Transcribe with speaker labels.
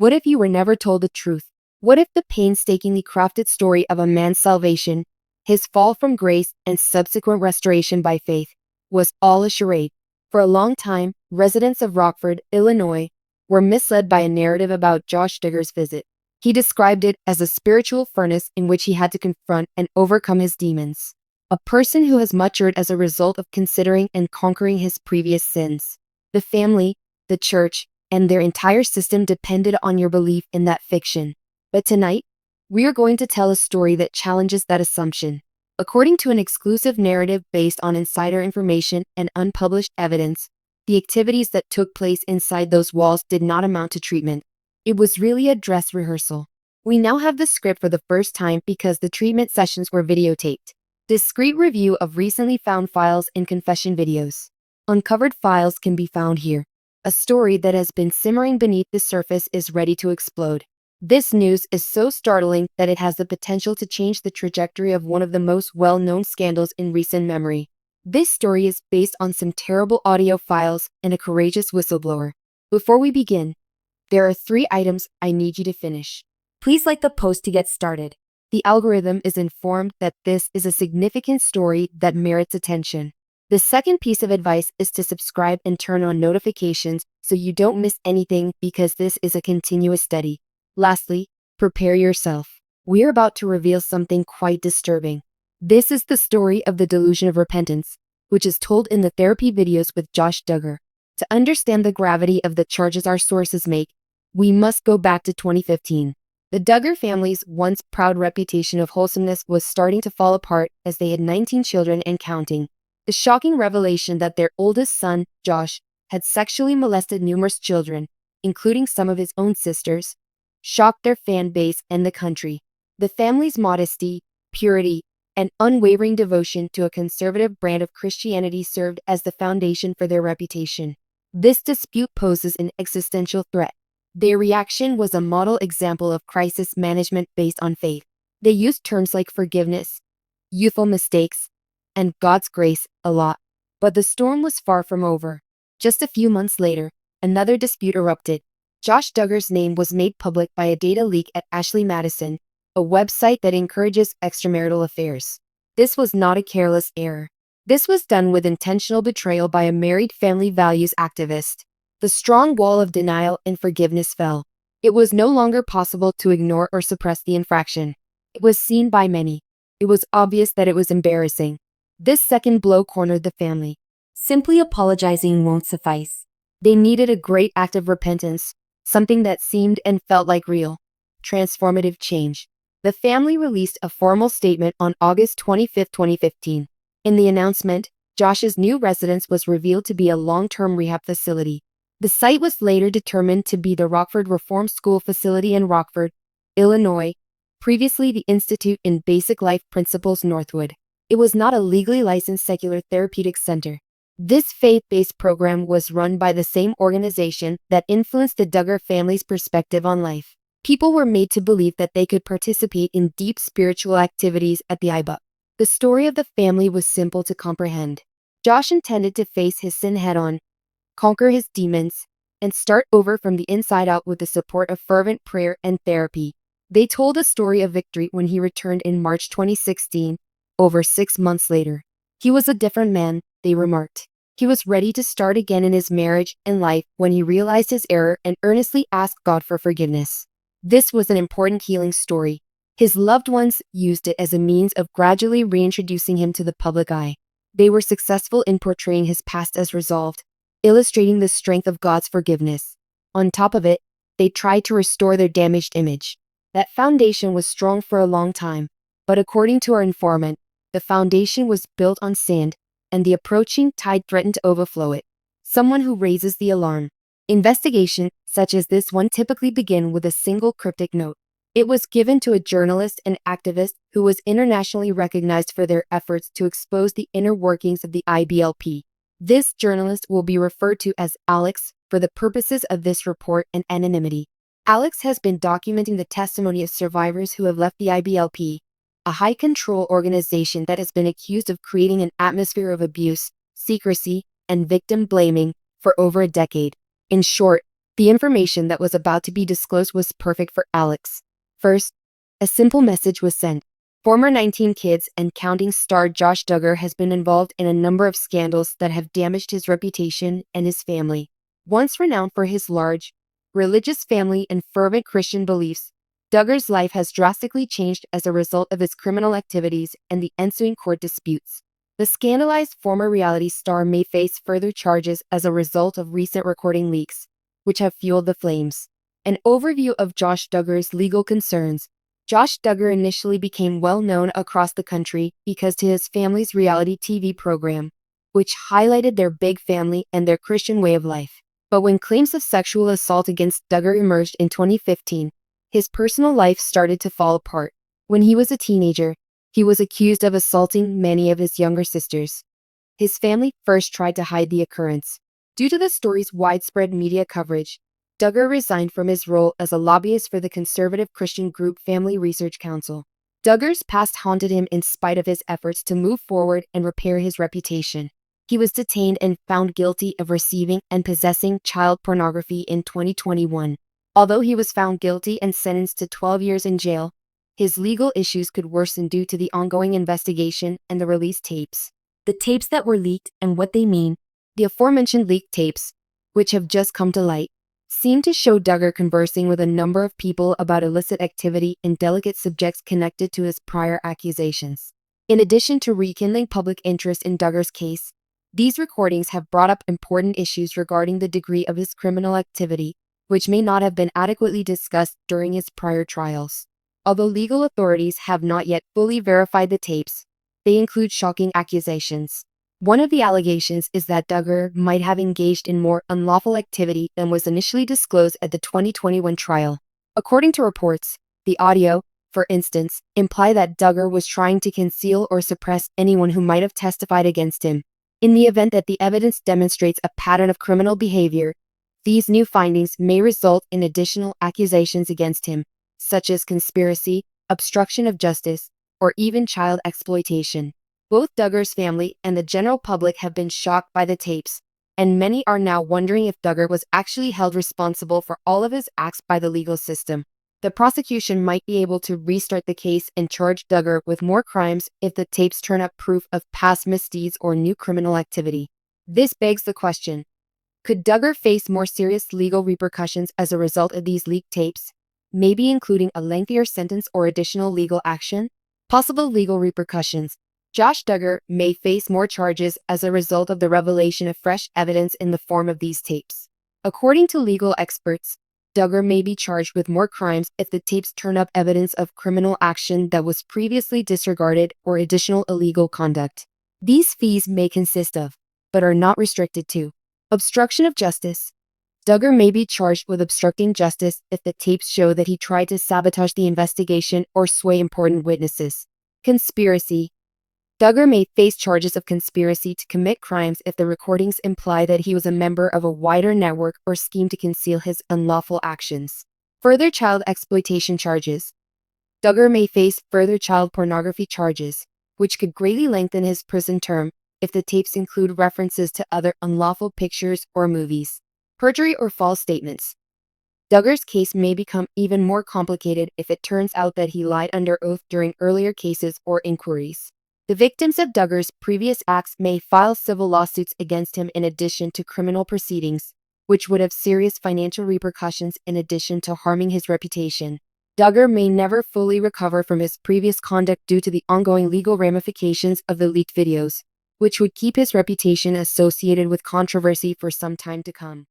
Speaker 1: What if you were never told the truth? What if the painstakingly crafted story of a man's salvation, his fall from grace, and subsequent restoration by faith, was all a charade? For a long time, residents of Rockford, Illinois, were misled by a narrative about Josh Duggar's visit. He described it as a spiritual furnace in which he had to confront and overcome his demons. A person who has matured as a result of considering and conquering his previous sins. The family, the church, and their entire system depended on your belief in that fiction. But tonight, we are going to tell a story that challenges that assumption. According to an exclusive narrative based on insider information and unpublished evidence, the activities that took place inside those walls did not amount to treatment. It was really a dress rehearsal. We now have the script for the first time because the treatment sessions were videotaped. Discreet review of recently found files and confession videos. Uncovered files can be found here. A story that has been simmering beneath the surface is ready to explode. This news is so startling that it has the potential to change the trajectory of one of the most well-known scandals in recent memory. This story is based on some terrible audio files and a courageous whistleblower. Before we begin, there are 3 items I need you to finish. Please like the post to get started. The algorithm is informed that this is a significant story that merits attention. The second piece of advice is to subscribe and turn on notifications so you don't miss anything because this is a continuous study. Lastly, prepare yourself. We're about to reveal something quite disturbing. This is the story of the delusion of repentance, which is told in the therapy videos with Josh Duggar. To understand the gravity of the charges our sources make, we must go back to 2015. The Duggar family's once proud reputation of wholesomeness was starting to fall apart as they had 19 children and counting. The shocking revelation that their oldest son, Josh, had sexually molested numerous children, including some of his own sisters, shocked their fan base and the country. The family's modesty, purity, and unwavering devotion to a conservative brand of Christianity served as the foundation for their reputation. This dispute poses an existential threat. Their reaction was a model example of crisis management based on faith. They used terms like forgiveness, youthful mistakes, and God's grace a lot. But the storm was far from over. Just a few months later, another dispute erupted. Josh Duggar's name was made public by a data leak at Ashley Madison, a website that encourages extramarital affairs. This was not a careless error. This was done with intentional betrayal by a married family values activist. The strong wall of denial and forgiveness fell. It was no longer possible to ignore or suppress the infraction. It was seen by many. It was obvious that it was embarrassing. This second blow cornered the family. Simply apologizing won't suffice. They needed a great act of repentance, something that seemed and felt like real, transformative change. The family released a formal statement on August 25, 2015. In the announcement, Josh's new residence was revealed to be a long-term rehab facility. The site was later determined to be the Rockford Reform School facility in Rockford, Illinois, previously the Institute in Basic Life Principles Northwood. It was not a legally licensed secular therapeutic center. This faith-based program was run by the same organization that influenced the Duggar family's perspective on life. People were made to believe that they could participate in deep spiritual activities at the IBA. The story of the family was simple to comprehend. Josh intended to face his sin head-on, conquer his demons, and start over from the inside out with the support of fervent prayer and therapy. They told a story of victory when he returned in March 2016, over 6 months later. He was a different man, they remarked. He was ready to start again in his marriage and life when he realized his error and earnestly asked God for forgiveness. This was an important healing story. His loved ones used it as a means of gradually reintroducing him to the public eye. They were successful in portraying his past as resolved, illustrating the strength of God's forgiveness. On top of it, they tried to restore their damaged image. That foundation was strong for a long time, but according to our informant, the foundation was built on sand, and the approaching tide threatened to overflow it. Someone who raises the alarm. Investigations such as this one typically begin with a single cryptic note. It was given to a journalist and activist who was internationally recognized for their efforts to expose the inner workings of the IBLP. This journalist will be referred to as Alex for the purposes of this report and anonymity. Alex has been documenting the testimony of survivors who have left the IBLP, a high-control organization that has been accused of creating an atmosphere of abuse, secrecy, and victim blaming for over a decade. In short, The information that was about to be disclosed was perfect for Alex. First, a simple message was sent. Former 19 Kids and Counting star Josh Duggar has been involved in a number of scandals that have damaged his reputation and his family. Once renowned for his large, religious family and fervent Christian beliefs, Duggar's life has drastically changed as a result of his criminal activities and the ensuing court disputes. The scandalized former reality star may face further charges as a result of recent recording leaks, which have fueled the flames. An overview of Josh Duggar's legal concerns. Josh Duggar initially became well known across the country because to his family's reality TV program, which highlighted their big family and their Christian way of life. But when claims of sexual assault against Duggar emerged in 2015, his personal life started to fall apart. When he was a teenager, he was accused of assaulting many of his younger sisters. His family first tried to hide the occurrence. Due to the story's widespread media coverage, Duggar resigned from his role as a lobbyist for the conservative Christian group Family Research Council. Duggar's past haunted him in spite of his efforts to move forward and repair his reputation. He was detained and found guilty of receiving and possessing child pornography in 2021. Although he was found guilty and sentenced to 12 years in jail, his legal issues could worsen due to the ongoing investigation and the released tapes. The tapes that were leaked and what they mean. The aforementioned leaked tapes, which have just come to light, seem to show Duggar conversing with a number of people about illicit activity and delicate subjects connected to his prior accusations. In addition to rekindling public interest in Duggar's case, these recordings have brought up important issues regarding the degree of his criminal activity, which may not have been adequately discussed during his prior trials. Although legal authorities have not yet fully verified the tapes, they include shocking accusations. One of the allegations is that Duggar might have engaged in more unlawful activity than was initially disclosed at the 2021 trial. According to reports, the audio, for instance, imply that Duggar was trying to conceal or suppress anyone who might have testified against him. In the event that the evidence demonstrates a pattern of criminal behavior, these new findings may result in additional accusations against him, such as conspiracy, obstruction of justice, or even child exploitation. Both Duggar's family and the general public have been shocked by the tapes, and many are now wondering if Duggar was actually held responsible for all of his acts by the legal system. The prosecution might be able to restart the case and charge Duggar with more crimes if the tapes turn up proof of past misdeeds or new criminal activity. This begs the question, could Duggar face more serious legal repercussions as a result of these leaked tapes, maybe including a lengthier sentence or additional legal action? Possible legal repercussions. Josh Duggar may face more charges as a result of the revelation of fresh evidence in the form of these tapes. According to legal experts, Duggar may be charged with more crimes if the tapes turn up evidence of criminal action that was previously disregarded or additional illegal conduct. These fees may consist of, but are not restricted to, obstruction of justice. Duggar may be charged with obstructing justice if the tapes show that he tried to sabotage the investigation or sway important witnesses. Conspiracy. Duggar may face charges of conspiracy to commit crimes if the recordings imply that he was a member of a wider network or scheme to conceal his unlawful actions. Further child exploitation charges. Duggar may face further child pornography charges, which could greatly lengthen his prison term if the tapes include references to other unlawful pictures or movies. Perjury or false statements. Duggar's case may become even more complicated if it turns out that he lied under oath during earlier cases or inquiries. The victims of Duggar's previous acts may file civil lawsuits against him in addition to criminal proceedings, which would have serious financial repercussions in addition to harming his reputation. Duggar may never fully recover from his previous conduct due to the ongoing legal ramifications of the leaked videos, which would keep his reputation associated with controversy for some time to come.